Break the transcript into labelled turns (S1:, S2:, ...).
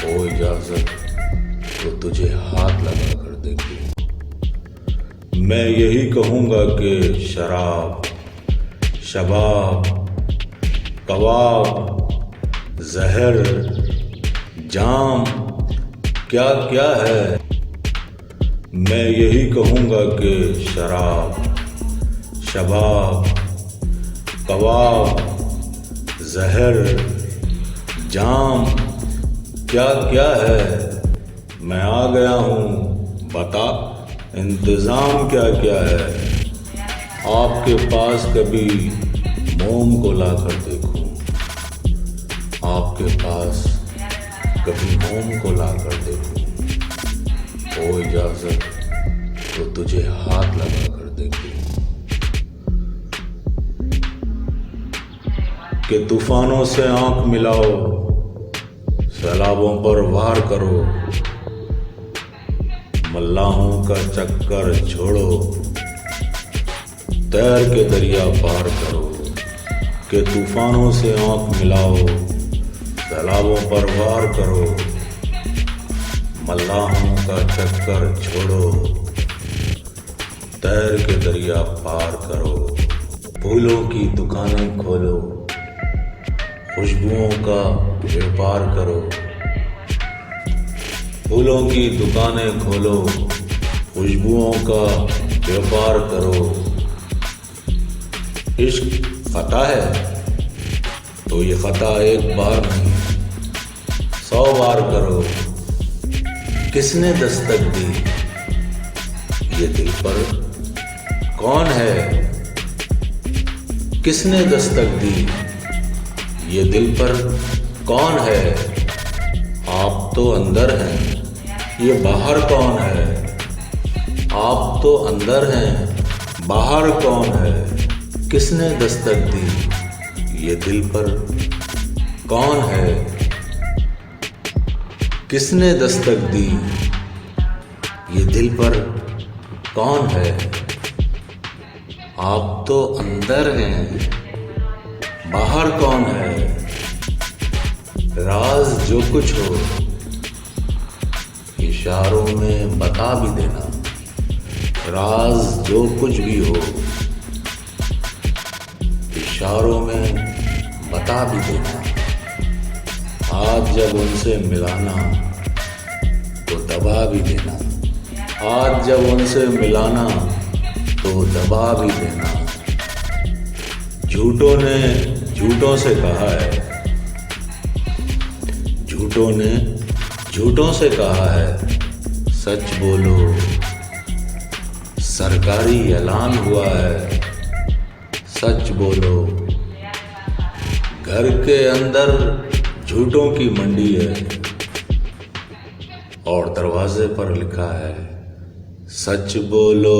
S1: हो इजाजत तो तुझे हाथ लगा कर देखूं। मैं यही कहूंगा कि शराब, शबाब, कबाब, जहर, जाम क्या क्या है। मैं यही कहूंगा कि शराब, शबाब, कबाब, जहर, जाम क्या क्या है। मैं आ गया हूँ, बता इंतज़ाम क्या क्या है। आपके पास कभी मोम को लाकर देखूं, आपके पास कभी मोम को लाकर देखूं। हो इजाजत तो तुझे हाथ लगा कर देखूं कि तूफानों से आंख मिलाओ, सैलाबों पर वार करो, मल्लाहों का चक्कर छोड़ो, तैर के दरिया पार करो। कि तूफानों से आंख मिलाओ, सैलाबों पर वार करो, मल्लाहों का चक्कर छोड़ो, तैर के दरिया पार करो। फूलों की दुकानें खोलो, खुशबुओं का व्यापार करो। फूलों की दुकानें खोलो, खुशबुओं का व्यापार करो। इश्क खता है तो ये खता एक बार नहीं 100 बार करो। किसने दस्तक दी ये दिल पर कौन है। किसने दस्तक दी ये दिल पर कौन है। आप तो अंदर हैं, ये बाहर कौन है। आप तो अंदर हैं, बाहर कौन है। किसने दस्तक दी ये दिल पर कौन है। किसने दस्तक दी ये दिल पर कौन है। आप तो अंदर हैं, बाहर कौन है। राज जो कुछ हो इशारों में बता भी देना। राज जो कुछ भी हो इशारों में बता भी देना। आज जब उनसे मिलाना तो दबा भी देना। आज जब उनसे मिलाना तो दबा भी देना। झूठों ने झूठों से कहा है, झूठों ने झूठों से कहा है सच बोलो। सरकारी ऐलान हुआ है सच बोलो। घर के अंदर झूठों की मंडी है और दरवाजे पर लिखा है सच बोलो।